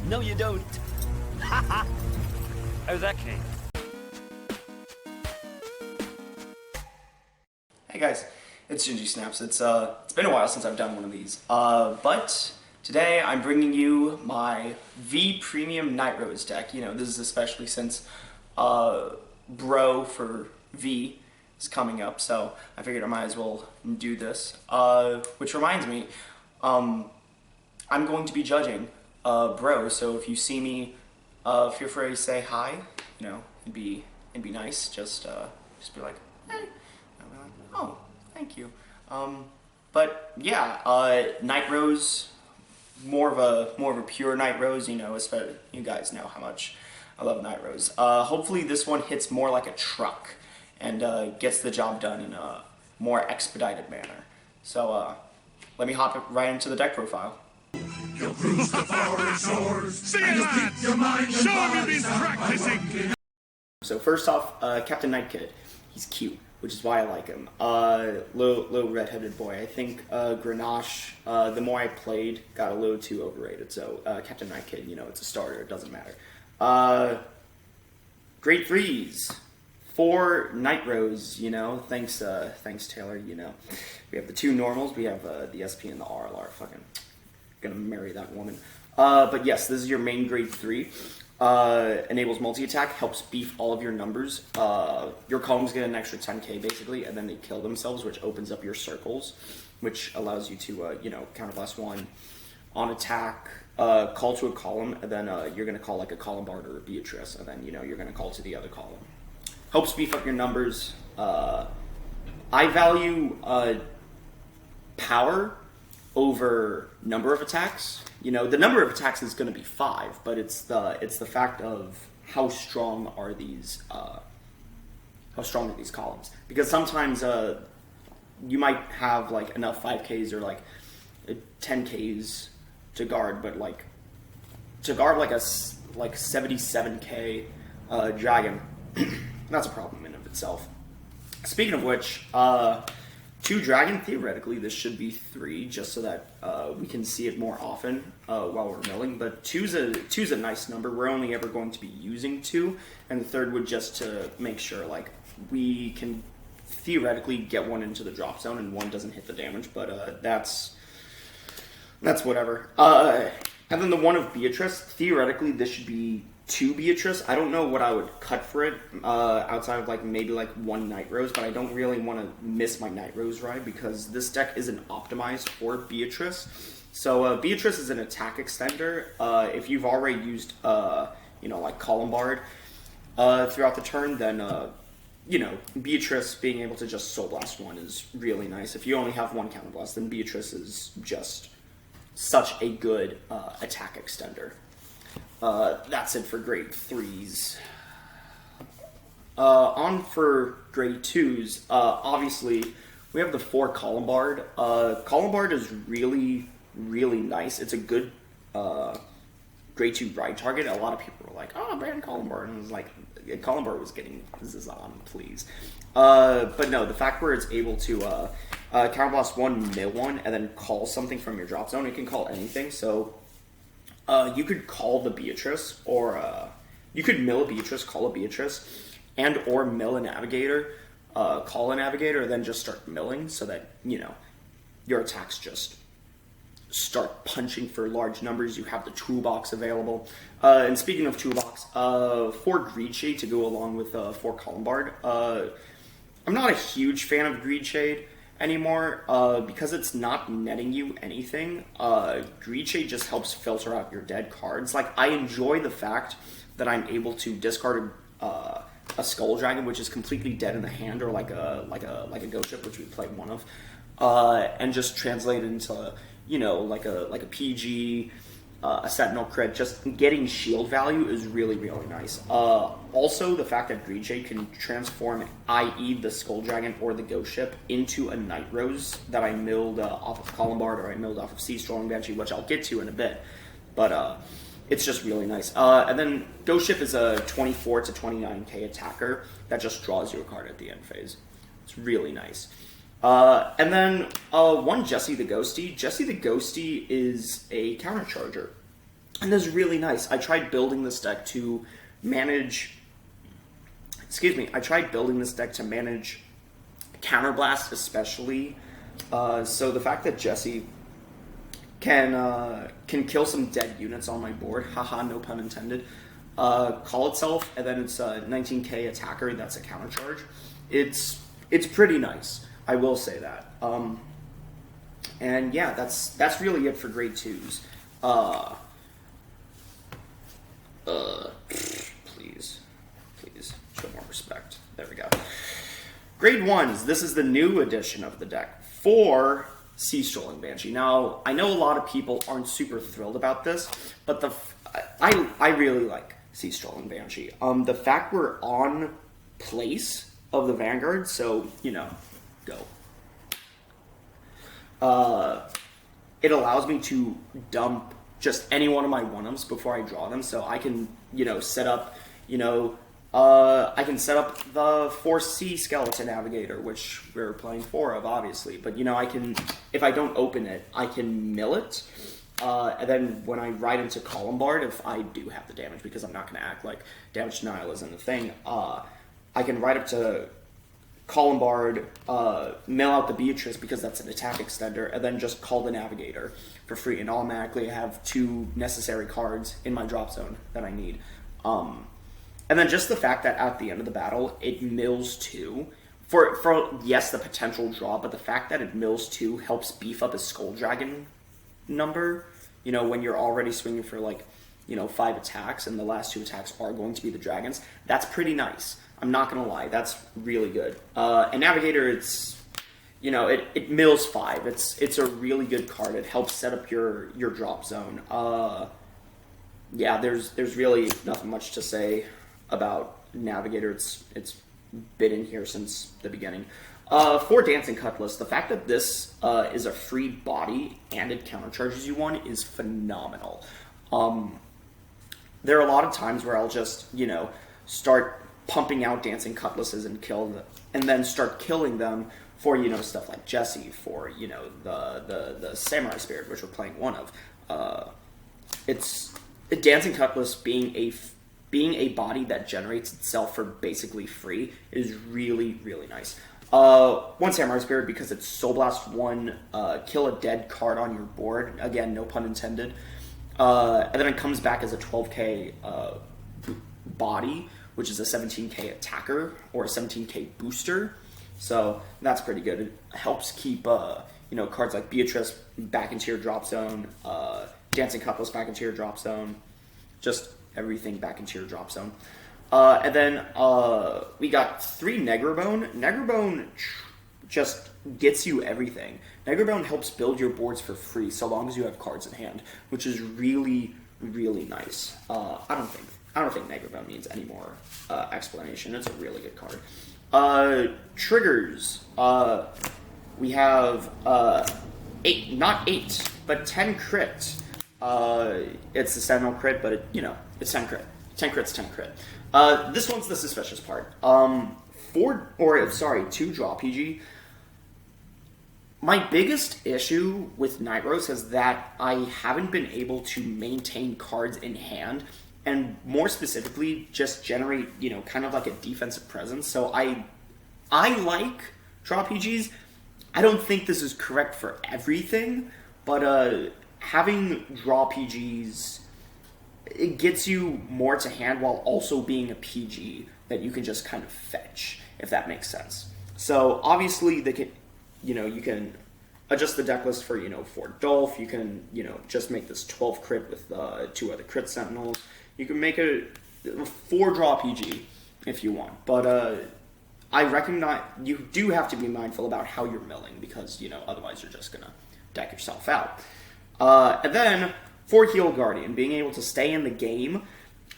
No, you don't. Haha. Oh, that came. Hey guys, it's Gingy Snaps. It's been a while since I've done one of these, but today I'm bringing you my V Premium Nightrose deck. You know, this is especially since Bro for V is coming up, so I figured I might as well do this. Which reminds me, I'm going to be judging Bro, so if you see me, feel free to say hi. You know, it'd be nice. Just be like, hey. Oh, thank you. But yeah, Nightrose, more of a pure Nightrose. You know, especially you guys know how much I love Nightrose. Hopefully this one hits more like a truck and gets the job done in a more expedited manner. So let me hop right into the deck profile. You'll cruise the power shores. See you, lads! Show him you've been practicing! So first off, Captain Nightkid. He's cute, which is why I like him. Little red-headed boy. I think Grenache, the more I played, got a little too overrated. So Captain Nightkid, you know, it's a starter. It doesn't matter. Grade 3s. 4 Nightrose, you know. Thanks Taylor, you know. We have the 2 normals. We have the SP and the RLR. Fucking gonna marry that woman. But yes, this is your main grade 3. Enables multi-attack, helps beef all of your numbers. Your columns get an extra 10k basically, and then they kill themselves, which opens up your circles, which allows you to, you know, counterblast 1 on attack, call to a column, and then you're going to call like a Columbard or a Beatrice, and then, you know, you're going to call to the other column. Helps beef up your numbers. I value power over number of attacks. You know, the number of attacks is going to be 5, but it's the fact of how strong are these columns. Because sometimes you might have like enough 5Ks or like 10Ks to guard, but like to guard like a 77K dragon, that's a problem in of itself. Speaking of which, 2 dragon, theoretically this should be 3, just so that we can see it more often while we're milling, but 2's a nice number. We're only ever going to be using 2, and the 3rd would just to make sure like we can theoretically get 1 into the drop zone and 1 doesn't hit the damage, but that's whatever. And then the 1 of Beatrice, theoretically this should be 2 Beatrice. I don't know what I would cut for it outside of like maybe like 1 Nightrose, but I don't really want to miss my Nightrose ride because this deck isn't optimized for Beatrice. So Beatrice is an attack extender. If you've already used you know, like Columbard throughout the turn, then you know, Beatrice being able to just Soul Blast 1 is really nice. If you only have 1 Counterblast, then Beatrice is just such a good attack extender. That's it for grade 3s. On for grade 2s, obviously we have the 4 Columbard. Columbard is really, really nice. It's a good grade 2 ride target. A lot of people were like, oh, ban Columbard. And it was like, Columbard was getting Zizan, please. But no, the fact where it's able to counterblast 1, mill 1, and then call something from your drop zone, it can call anything, so you could call the Beatrice, or you could mill a Beatrice, call a Beatrice, and or mill a Navigator, call a Navigator, and then just start milling so that, you know, your attacks just start punching for large numbers. You have the toolbox available. And speaking of toolbox, 4 Greed Shade to go along with 4 Columbard. I'm not a huge fan of Greed Shade anymore because it's not netting you anything. Greed Shade just helps filter out your dead cards. Like, I enjoy the fact that I'm able to discard a Skull Dragon, which is completely dead in the hand, or like a Ghost Ship, which we played 1 of, and just translate it into, you know, like a PG, a Sentinel crit. Just getting shield value is really, really nice. Also, the fact that Greed Shade can transform, i.e. the Skull Dragon or the Ghost Ship, into a Nightrose that I milled off of Columbard, or I milled off of Sea Strong Banshee, which I'll get to in a bit. But it's just really nice. And then Ghost Ship is a 24 to 29k attacker that just draws you a card at the end phase. It's really nice. And then 1 Jesse the Ghosty. Jesse the Ghosty is a countercharger. And this is really nice. I tried building this deck to manage... Excuse me. I tried building this deck to manage Counterblast especially. So the fact that Jesse can kill some dead units on my board, haha, no pun intended, call itself, and then it's a 19k attacker, that's a counter charge. It's pretty nice, I will say that. And yeah, that's really it for grade 2s. Please, show more respect. There we go. Grade 1s, this is the new edition of the deck for Sea Strolling Banshee. Now, I know a lot of people aren't super thrilled about this, but I really like Sea Strolling Banshee. The fact we're on place of the Vanguard, so, you know, go. It allows me to dump just any one of my 1-ofs before I draw them, so I can, you know, set up, you know, I can set up the 4C Skeleton Navigator, which we're playing 4 of, obviously. But, you know, I can, if I don't open it, I can mill it. And then when I ride into Columbard, if I do have the damage, because I'm not going to act like damage denial isn't the thing, I can ride up to Columbard, mill out the Beatrice, because that's an attack extender, and then just call the Navigator for free. And automatically I have 2 necessary cards in my drop zone that I need. And then just the fact that at the end of the battle, it mills 2. For yes, the potential draw, but the fact that it mills 2 helps beef up his Skull Dragon number. You know, when you're already swinging for, like, you know, 5 attacks, and the last 2 attacks are going to be the dragons. That's pretty nice. I'm not going to lie. That's really good. And Navigator, it's, you know, it mills 5. It's a really good card. It helps set up your drop zone. Yeah, there's really nothing much to say about Navigator. It's been in here since the beginning. For Dancing Cutlass, the fact that this is a free body and it countercharges you 1 is phenomenal. There are a lot of times where I'll just, you know, start pumping out Dancing Cutlasses and kill them, and then start killing them for, you know, stuff like Jesse, for, you know, the Samurai Spirit, which we're playing 1 of. It's Dancing Cutlass being a body that generates itself for basically free is really, really nice. 1 Samurai Spirit, because it's Soul Blast 1, kill a dead card on your board. Again, no pun intended. And then it comes back as a 12k body, which is a 17k attacker, or a 17k booster. So that's pretty good. It helps keep, you know, cards like Beatrice back into your drop zone, Dancing Cutlass back into your drop zone, just everything back into your drop zone. And then we got 3 Negrabone. Negrabone just gets you everything. Negrabone helps build your boards for free so long as you have cards in hand, which is really, really nice. I don't think Negrabone needs any more explanation. It's a really good card. Triggers. We have 8, not 8, but 10 crit. It's the Sentinel crit, but it, you know, it's 10 crit. 10 crit's 10 crit. This one's the suspicious part. 2 draw PG. My biggest issue with Nightrose is that I haven't been able to maintain cards in hand, and more specifically, just generate, you know, kind of like a defensive presence. So I like draw PGs. I don't think this is correct for everything, but having draw PGs, it gets you more to hand while also being a PG that you can just kind of fetch, if that makes sense. So obviously they can, you know, you can adjust the deck list for, you know, for Dolph. You can, you know, just make this 12 crit with 2 other crit sentinels. You can make a 4 draw PG if you want, but I recognize you do have to be mindful about how you're milling, because, you know, otherwise you're just gonna deck yourself out. And then for Heal Guardian, being able to stay in the game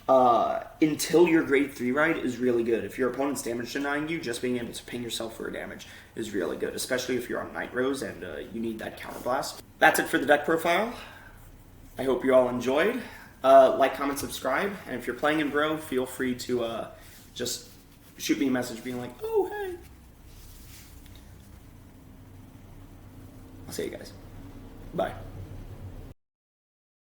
until your grade 3 ride is really good. If your opponent's damage denying you, just being able to ping yourself for a damage is really good, especially if you're on Nightrose and you need that counterblast. That's it for the deck profile. I hope you all enjoyed. Like, comment, subscribe, and if you're playing in Bro, feel free to just shoot me a message being like, oh, hey. I'll see you guys. Bye.